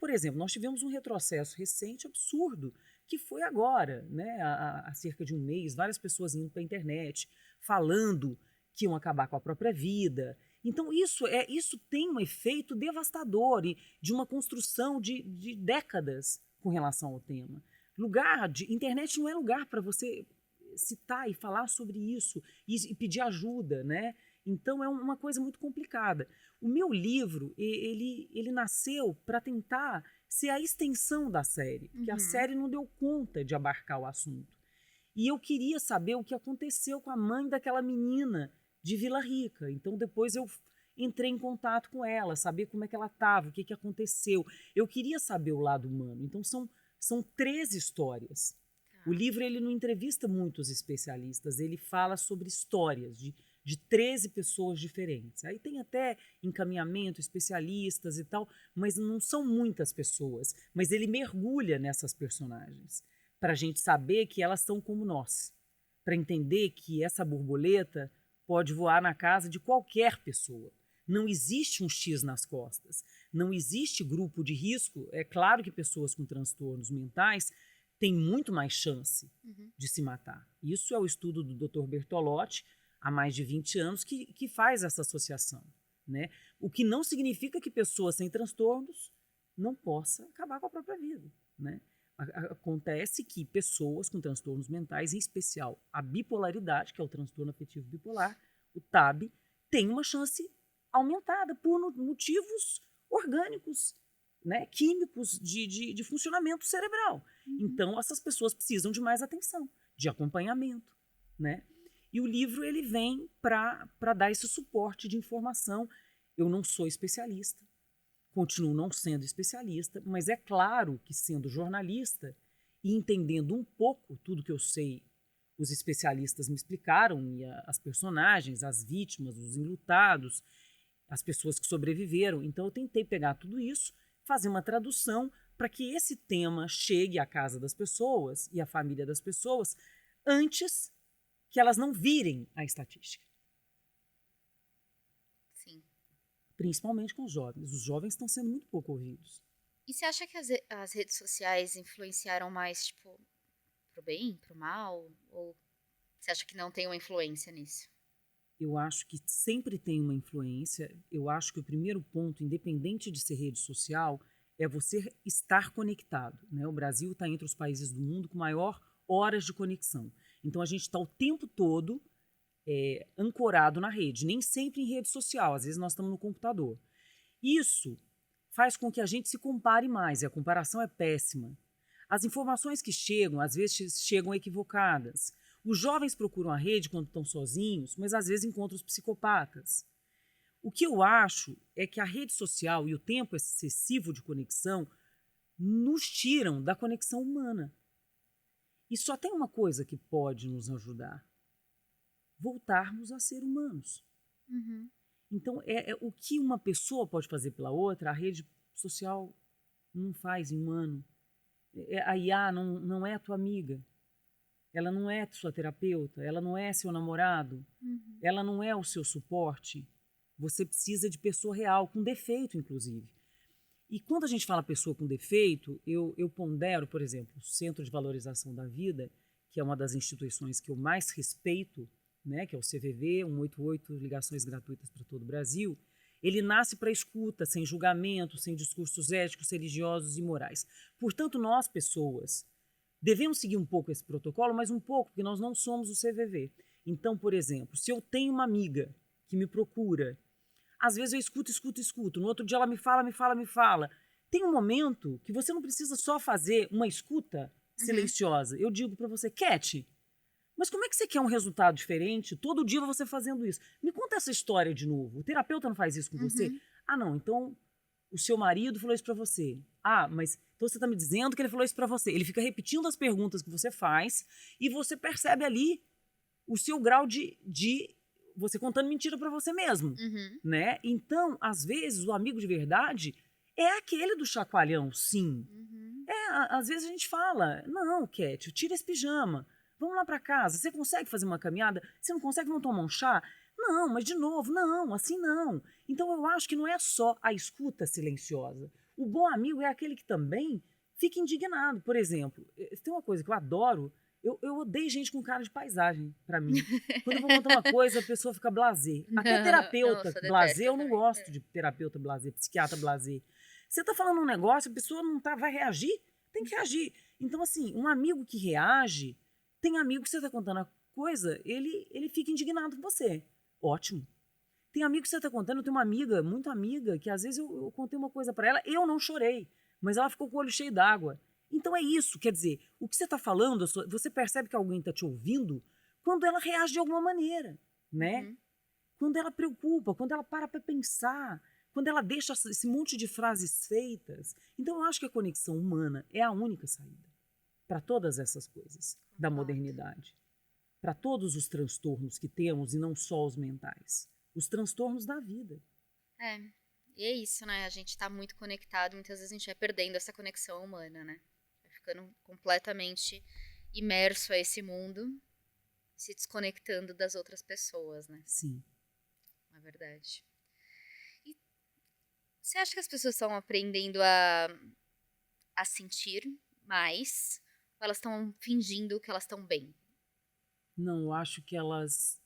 por exemplo, nós tivemos um retrocesso recente absurdo, que foi agora, né, há cerca de um mês, várias pessoas indo para a internet, falando que iam acabar com a própria vida. Então, isso tem um efeito devastador e de uma construção de décadas com relação ao tema. Internet não é lugar para você citar e falar sobre isso e pedir ajuda, né? Então é uma coisa muito complicada. O meu livro, ele nasceu para tentar ser a extensão da série, porque a série não deu conta de abarcar o assunto. E eu queria saber o que aconteceu com a mãe daquela menina de Vila Rica. Então depois eu entrei em contato com ela, saber como é que ela estava, o que aconteceu. Eu queria saber o lado humano. Então são 13 histórias. O livro ele não entrevista muitos especialistas, ele fala sobre histórias de 13 pessoas diferentes. Aí tem até encaminhamento, especialistas e tal, mas não são muitas pessoas. Mas ele mergulha nessas personagens, para a gente saber que elas são como nós, para entender que essa borboleta pode voar na casa de qualquer pessoa. Não existe um X nas costas, não existe grupo de risco. É claro que pessoas com transtornos mentais têm muito mais chance de se matar. Isso é o estudo do Dr. Bertolotti, há mais de 20 anos, que faz essa associação, né? O que não significa que pessoas sem transtornos não possam acabar com a própria vida, né? Acontece que pessoas com transtornos mentais, em especial a bipolaridade, que é o transtorno afetivo bipolar, o TAB, tem uma chance aumentada por motivos orgânicos, né, químicos de funcionamento cerebral. Então, essas pessoas precisam de mais atenção, de acompanhamento, né? E o livro ele vem para dar esse suporte de informação. Eu não sou especialista, continuo não sendo especialista, mas é claro que, sendo jornalista e entendendo um pouco tudo que eu sei, os especialistas me explicaram, e as personagens, as vítimas, os enlutados, as pessoas que sobreviveram. Então, eu tentei pegar tudo isso, fazer uma tradução para que esse tema chegue à casa das pessoas e à família das pessoas antes que elas não virem a estatística. Sim. Principalmente com os jovens. Os jovens estão sendo muito pouco ouvidos. E você acha que as redes sociais influenciaram mais, tipo, pro bem, pro mal? Ou você acha que não tem uma influência nisso? Eu acho que sempre tem uma influência. Eu acho que o primeiro ponto, independente de ser rede social, é você estar conectado, né? O Brasil está entre os países do mundo com maior horas de conexão. Então, a gente está o tempo todo ancorado na rede, nem sempre em rede social, às vezes nós estamos no computador. Isso faz com que a gente se compare mais, e a comparação é péssima. As informações que chegam, às vezes chegam equivocadas. Os jovens procuram a rede quando estão sozinhos, mas às vezes encontram os psicopatas. O que eu acho é que a rede social e o tempo excessivo de conexão nos tiram da conexão humana. E só tem uma coisa que pode nos ajudar: voltarmos a ser humanos. Então, o que uma pessoa pode fazer pela outra, a rede social não faz em um ano. A IA não é a tua amiga. Ela não é sua terapeuta, ela não é seu namorado, ela não é o seu suporte. Você precisa de pessoa real, com defeito, inclusive. E quando a gente fala pessoa com defeito, eu pondero, por exemplo, o Centro de Valorização da Vida, que é uma das instituições que eu mais respeito, né, que é o CVV, 188, ligações gratuitas para todo o Brasil. Ele nasce para escuta, sem julgamento, sem discursos éticos, religiosos e morais. Portanto, nós, pessoas, devemos seguir um pouco esse protocolo, mas um pouco, porque nós não somos o CVV. Então, por exemplo, se eu tenho uma amiga que me procura, às vezes eu escuto. No outro dia ela me fala. Tem um momento que você não precisa só fazer uma escuta silenciosa. Eu digo para você, Cat, Mas como é que você quer um resultado diferente todo dia você fazendo isso? Me conta essa história de novo. O terapeuta não faz isso com você? Uhum. Ah, não, então o seu marido falou isso pra você. Ah, mas então você tá me dizendo que ele falou isso pra você. Ele fica repetindo as perguntas que você faz e você percebe ali o seu grau de você contando mentira pra você mesmo, Uhum. né? Então, às vezes, o amigo de verdade é aquele do chacoalhão, sim. Uhum. Às vezes a gente fala, não, Cat, tira esse pijama, vamos lá pra casa, você consegue fazer uma caminhada? Você não consegue, vamos tomar um chá? Não, mas de novo, não, assim não. Então eu acho que não é só a escuta silenciosa. O bom amigo é aquele que também fica indignado. Por exemplo, tem uma coisa que eu adoro, eu odeio gente com cara de paisagem, pra mim. Quando eu vou contar uma coisa, a pessoa fica blasé. Até terapeuta Nossa, eu blasé, detesto eu não também. gosto de terapeuta blasé, psiquiatra blasé. Você tá falando um negócio, a pessoa não tá, vai reagir? Tem que reagir. Então, assim, um amigo que reage, tem amigo que você tá contando a coisa, ele fica indignado com você. Ótimo. Tem amigo que você tá contando, eu tenho uma amiga, muito amiga, que às vezes eu contei uma coisa pra ela, eu não chorei, mas ela ficou com o olho cheio d'água. Então é isso, quer dizer, o que você tá falando, você percebe que alguém tá te ouvindo quando ela reage de alguma maneira, né? Uhum. Quando ela preocupa, quando ela para para pensar, quando ela deixa esse monte de frases feitas. Então eu acho que a conexão humana é a única saída para todas essas coisas da Concordo. modernidade, para todos os transtornos que temos e não só os mentais, os transtornos da vida. É. E é isso, né? A gente tá muito conectado, muitas vezes a gente vai perdendo essa conexão humana, né? Vai ficando completamente imerso a esse mundo, se desconectando das outras pessoas, né? Sim. Na verdade. E você acha que as pessoas estão aprendendo a sentir mais? Ou elas estão fingindo que elas estão bem? Não, eu acho que elas,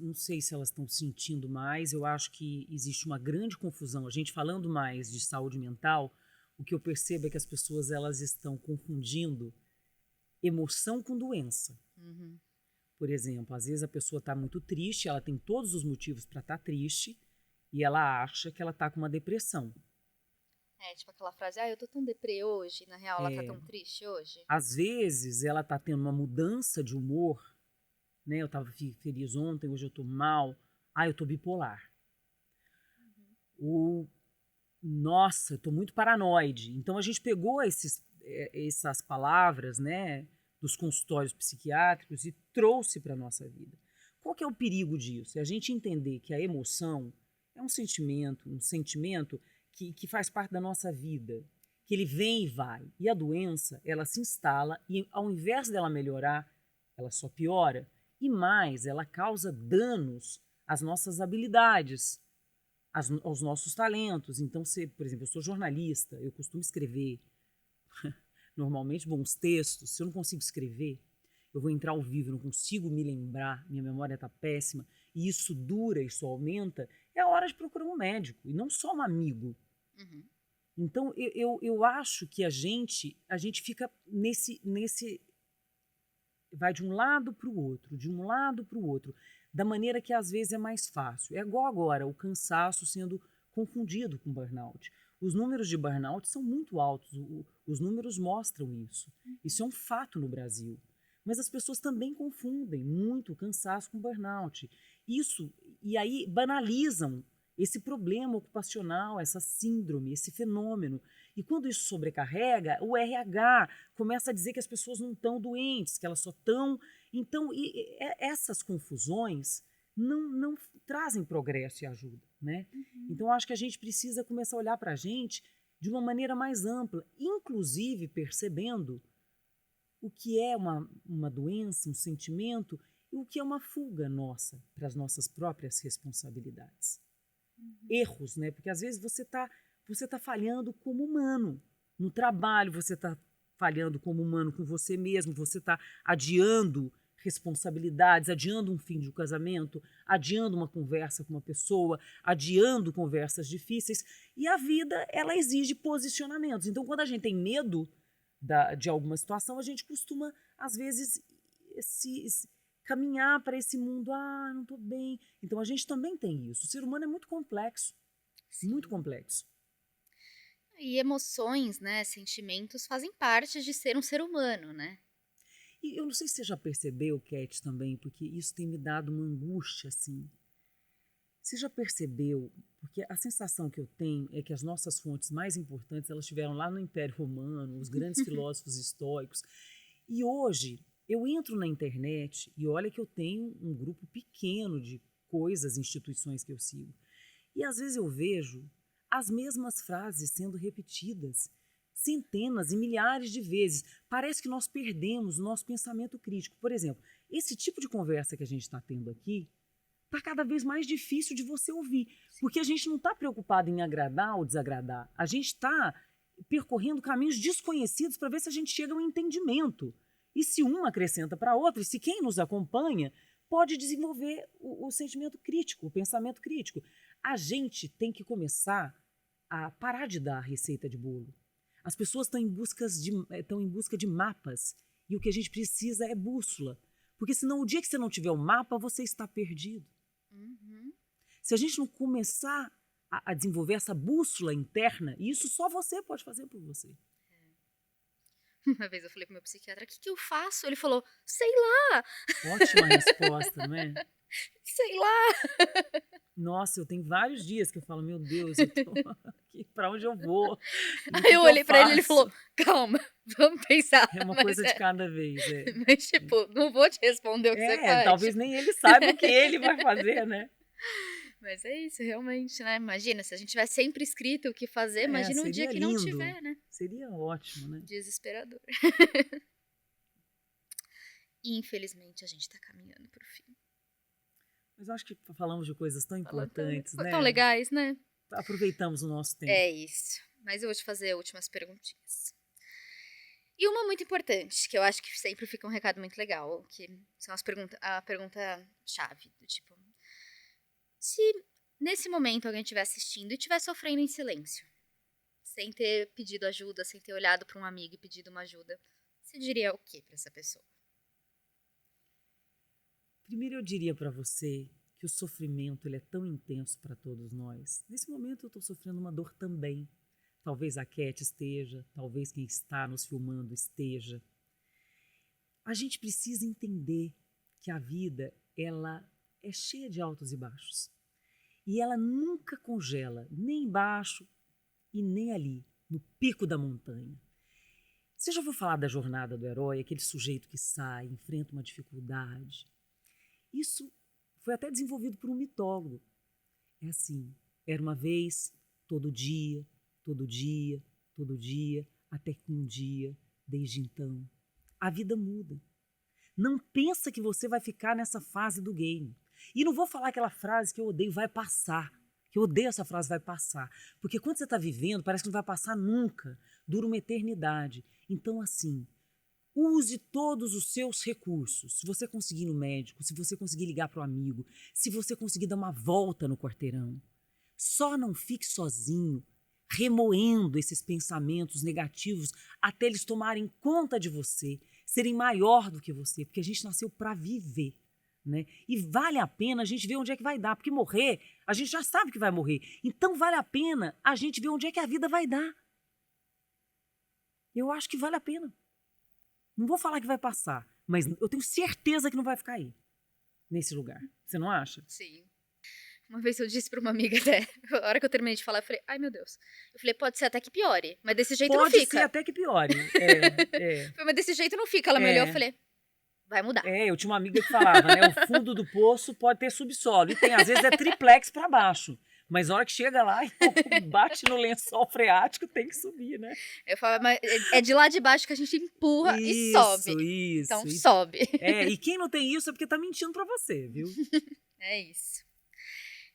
não sei se elas estão sentindo mais, eu acho que existe uma grande confusão. A gente falando mais de saúde mental, o que eu percebo é que as pessoas elas estão confundindo emoção com doença. Uhum. Por exemplo, às vezes a pessoa está muito triste, ela tem todos os motivos para estar triste e ela acha que ela está com uma depressão. É, tipo aquela frase, eu tô tão deprê hoje, na real ela tá É, tão triste hoje. às vezes ela está tendo uma mudança de humor, né? Eu estava feliz ontem, hoje eu estou mal. Ah, eu estou bipolar. Ou, nossa, eu estou muito paranoide. Então a gente pegou essas palavras, né, dos consultórios psiquiátricos e trouxe para a nossa vida. Qual que é o perigo disso? É a gente entender que a emoção é um sentimento que faz parte da nossa vida, que ele vem e vai. E a doença, ela se instala e ao invés dela melhorar, ela só piora. E mais, ela causa danos às nossas habilidades, aos nossos talentos. Então, por exemplo, eu sou jornalista, eu costumo escrever normalmente bons textos. Se eu não consigo escrever, eu vou entrar ao vivo, eu não consigo me lembrar, minha memória está péssima, e isso dura, isso aumenta, é a hora de procurar um médico, e não só um amigo. Uhum. Então, eu acho que a gente fica nesse. Vai de um lado para o outro, de um lado para o outro, da maneira que às vezes é mais fácil. É igual agora o cansaço sendo confundido com burnout. Os números de burnout são muito altos, os números mostram isso. Isso é um fato no Brasil. Mas as pessoas também confundem muito o cansaço com burnout. Isso, e aí banalizam esse problema ocupacional, essa síndrome, esse fenômeno. E quando isso sobrecarrega, o RH começa a dizer que as pessoas não estão doentes, que elas só estão. Então, essas confusões não trazem progresso e ajuda, né? Uhum. Então, acho que a gente precisa começar a olhar para a gente de uma maneira mais ampla, inclusive percebendo o que é uma doença, um sentimento, e o que é uma fuga nossa para as nossas próprias responsabilidades. Uhum. Erros, né? Porque às vezes você tá falhando como humano. No trabalho você está falhando como humano com você mesmo, você está adiando responsabilidades, adiando um fim de um casamento, adiando uma conversa com uma pessoa, adiando conversas difíceis. E a vida, ela exige posicionamentos. Então, quando a gente tem medo de alguma situação, a gente costuma, às vezes, caminhar para esse mundo, não estou bem. Então, a gente também tem isso. O ser humano é muito complexo, muito Sim. complexo. E emoções, né, sentimentos fazem parte de ser um ser humano, né? E eu não sei se você já percebeu, Cat, também, porque isso tem me dado uma angústia, assim. Você já percebeu, porque a sensação que eu tenho é que as nossas fontes mais importantes, elas estiveram lá no Império Romano, os grandes filósofos estoicos. E hoje, eu entro na internet e olha que eu tenho um grupo pequeno de coisas, instituições que eu sigo. E às vezes eu vejo as mesmas frases sendo repetidas centenas e milhares de vezes. Parece que nós perdemos o nosso pensamento crítico. Por exemplo, esse tipo de conversa que a gente está tendo aqui está cada vez mais difícil de você ouvir, porque a gente não está preocupado em agradar ou desagradar. A gente está percorrendo caminhos desconhecidos para ver se a gente chega a um entendimento. E se uma acrescenta para a outra, e se quem nos acompanha pode desenvolver o sentimento crítico, o pensamento crítico. A gente tem que começar a parar de dar receita de bolo. As pessoas estão em busca de mapas e o que a gente precisa é bússola. Porque senão o dia que você não tiver o mapa, você está perdido. Uhum. Se a gente não começar a desenvolver essa bússola interna, e isso só você pode fazer por você. Uma vez eu falei pro meu psiquiatra, o que que eu faço? Ele falou, sei lá, Ótima resposta, não é? sei lá. Nossa, eu tenho vários dias que eu falo, meu Deus, eu tô aqui, pra onde eu vou? E o Aí que eu que olhei pra ele e ele faço? falou, calma, vamos pensar. É uma Mas coisa de cada vez, é. mas, tipo, não vou te responder o que você faz. Talvez nem ele saiba o que ele vai fazer, né? Mas é isso, realmente, né? Imagina, se a gente tivesse sempre escrito o que fazer, imagina o dia seria que não lindo. tiver, né? Seria ótimo, né? Desesperador. E, infelizmente, a gente tá caminhando pro fim. Mas eu acho que falamos de coisas tão importantes, né? Tão legais, né? Aproveitamos o nosso tempo. É isso. Mas eu vou te fazer últimas perguntinhas. E uma muito importante, que eu acho que sempre fica um recado muito legal, que são a pergunta-chave, do tipo, se nesse momento alguém estiver assistindo e estiver sofrendo em silêncio, sem ter pedido ajuda, sem ter olhado para um amigo e pedido uma ajuda, você diria o que para essa pessoa? Primeiro eu diria para você que o sofrimento ele é tão intenso para todos nós. Nesse momento eu estou sofrendo uma dor também. Talvez a Cat esteja, talvez quem está nos filmando esteja. A gente precisa entender que a vida ela é cheia de altos e baixos. E ela nunca congela, nem embaixo e nem ali, no pico da montanha. Você já ouviu falar da jornada do herói, aquele sujeito que sai, enfrenta uma dificuldade? Isso foi até desenvolvido por um mitólogo. É assim, era uma vez, todo dia, todo dia, todo dia, até que um dia, desde então, a vida muda. Não pensa que você vai ficar nessa fase do game. E não vou falar aquela frase que eu odeio, vai passar. Que eu odeio essa frase, vai passar. Porque quando você está vivendo, parece que não vai passar nunca. Dura uma eternidade. Então, assim, use todos os seus recursos. Se você conseguir ir no médico, se você conseguir ligar para o amigo, se você conseguir dar uma volta no quarteirão. Só não fique sozinho, remoendo esses pensamentos negativos até eles tomarem conta de você, serem maior do que você, porque a gente nasceu para viver, né? E vale a pena a gente ver onde é que vai dar, porque morrer, a gente já sabe que vai morrer. Então vale a pena a gente ver onde é que a vida vai dar. Eu acho que vale a pena. Não vou falar que vai passar, mas eu tenho certeza que não vai ficar aí, nesse lugar. Você não acha? Sim. Uma vez eu disse pra uma amiga até, a hora que eu terminei de falar, eu falei, ai meu Deus. Eu falei, pode ser até que piore, mas desse jeito não fica. Pode ser até que piore. Mas desse jeito não fica. Ela me olhou e eu falei, vai mudar. Eu tinha uma amiga que falava, né? O fundo do poço pode ter subsolo. E tem, às vezes é triplex para baixo. Mas a hora que chega lá e bate no lençol freático, tem que subir, né? Eu falo, mas é de lá de baixo que a gente empurra e sobe. Então sobe. E quem não tem isso é porque tá mentindo para você, viu? É isso.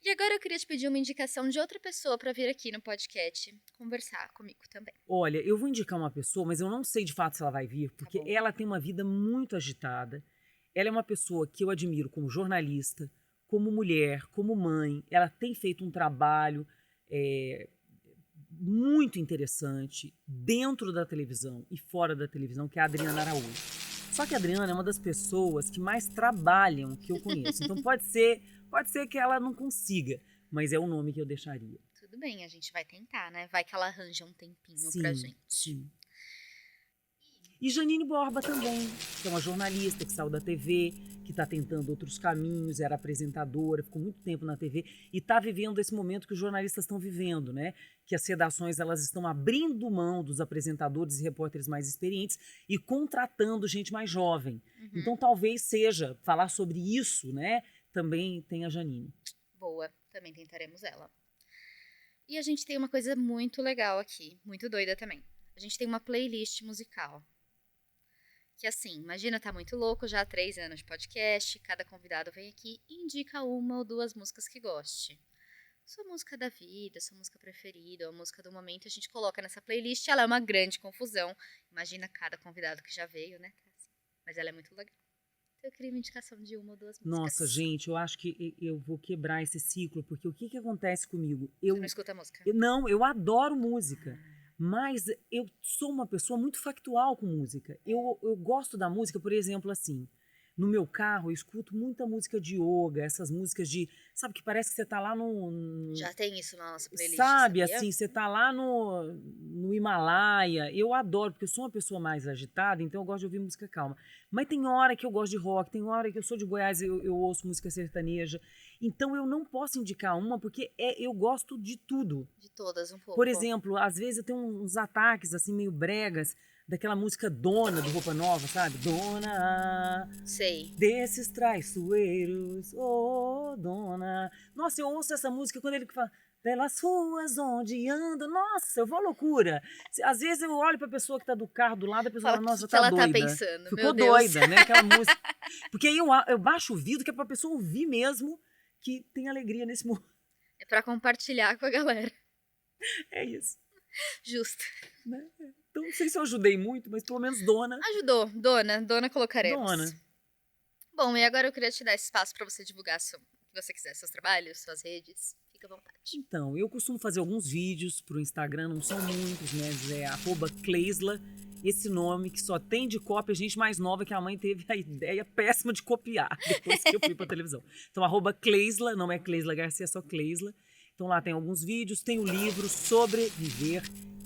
E agora eu queria te pedir uma indicação de outra pessoa para vir aqui no podcast conversar comigo também. Olha, eu vou indicar uma pessoa, mas eu não sei de fato se ela vai vir, porque ela tem uma vida muito agitada. Ela é uma pessoa que eu admiro como jornalista, como mulher, como mãe. Ela tem feito um trabalho muito interessante dentro da televisão e fora da televisão, que é a Adriana Araújo. Só que a Adriana é uma das pessoas que mais trabalham que eu conheço. Então pode ser que ela não consiga, mas é o nome que eu deixaria. Tudo bem, a gente vai tentar, né? Vai que ela arranja um tempinho pra gente. Sim. E Janine Borba também. que é uma jornalista que saiu da TV, que está tentando outros caminhos, era apresentadora, ficou muito tempo na TV e está vivendo esse momento que os jornalistas estão vivendo, né? Que as redações elas estão abrindo mão dos apresentadores e repórteres mais experientes e contratando gente mais jovem. Então talvez seja falar sobre isso, né? Também tem a Janine. Boa, também tentaremos ela. E a gente tem uma coisa muito legal aqui, muito doida também. A gente tem uma playlist musical. Que assim, imagina, tá muito louco, já há 3 anos de podcast, cada convidado vem aqui e indica uma ou 2 músicas que goste. Sua música da vida, sua música preferida, ou a música do momento, a gente coloca nessa playlist, ela é uma grande confusão. Imagina cada convidado que já veio, né? Mas ela é muito legal. Então eu queria uma indicação de uma ou 2 músicas. Nossa, gente, eu acho que eu vou quebrar esse ciclo, porque o que acontece comigo? Você não escuta a música? Não, eu adoro música. Mas eu sou uma pessoa muito factual com música. Eu gosto da música, por exemplo, assim. No meu carro, eu escuto muita música de yoga, essas músicas de... Sabe, que parece que você tá lá no... Já tem isso na nossa playlist, Sabe, sabia? assim, você tá lá no Himalaia. Eu adoro, porque eu sou uma pessoa mais agitada, então eu gosto de ouvir música calma. Mas tem hora que eu gosto de rock, tem hora que eu sou de Goiás e eu ouço música sertaneja. Então eu não posso indicar uma, porque eu gosto de tudo. De todas, um pouco. Por exemplo, às vezes eu tenho uns ataques, assim, meio bregas, daquela música Dona, do Roupa Nova, sabe? Dona, sei, desses traiçoeiros, oh, dona. Nossa, eu ouço essa música quando ele fala, pelas ruas onde ando, nossa, eu vou à loucura. Às vezes eu olho pra pessoa que tá do carro do lado, a pessoa fala, nossa, que tá ela doida. Tá pensando, ficou meu Deus. doida, né? Aquela música. Porque aí eu baixo o vidro, que é pra pessoa ouvir mesmo que tem alegria nesse mundo. É pra compartilhar com a galera. É isso. Justo. Né? Então, não sei se eu ajudei muito, mas pelo menos Dona. Ajudou. Dona colocaremos. Dona. Bom, e agora eu queria te dar esse espaço pra você divulgar o que você quiser, seus trabalhos, suas redes. Fica à vontade. Então, eu costumo fazer alguns vídeos pro Instagram, não são muitos, mas é @Kleisla, esse nome que só tem de cópia gente mais nova que a mãe teve a ideia péssima de copiar depois que eu fui pra televisão. Então, @Kleisla, não é Kleisla Garcia, é só Kleisla. Então lá tem alguns vídeos, tem o livro Sobreviver,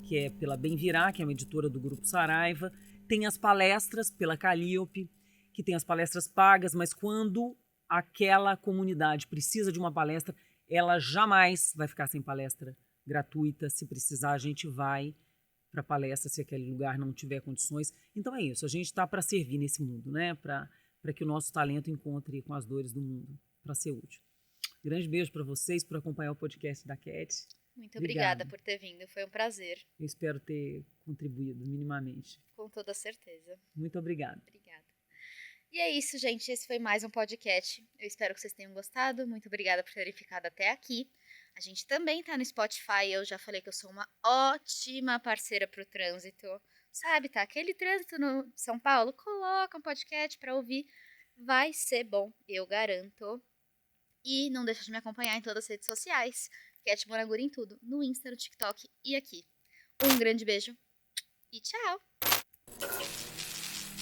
que é pela Bem Virá, que é uma editora do Grupo Saraiva. Tem as palestras pela Calliope, que tem as palestras pagas, mas quando aquela comunidade precisa de uma palestra, ela jamais vai ficar sem palestra gratuita. Se precisar, a gente vai para palestra se aquele lugar não tiver condições. Então é isso, a gente está para servir nesse mundo, né? Para que o nosso talento encontre com as dores do mundo, para ser útil. Grande beijo para vocês por acompanhar o podcast da Cat. Muito obrigada por ter vindo, foi um prazer. Eu espero ter contribuído minimamente. Com toda certeza. Muito obrigada. Obrigada. E é isso, gente. Esse foi mais um podcast. Eu espero que vocês tenham gostado. Muito obrigada por terem ficado até aqui. A gente também tá no Spotify. Eu já falei que eu sou uma ótima parceira pro trânsito. Sabe, tá? Aquele trânsito no São Paulo, coloca um podcast pra ouvir. Vai ser bom, eu garanto. E não deixa de me acompanhar em todas as redes sociais. Cat Monaguri em tudo. No Insta, no TikTok e aqui. Um grande beijo. E tchau.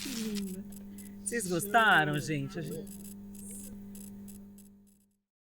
Que linda. Vocês gostaram, gente?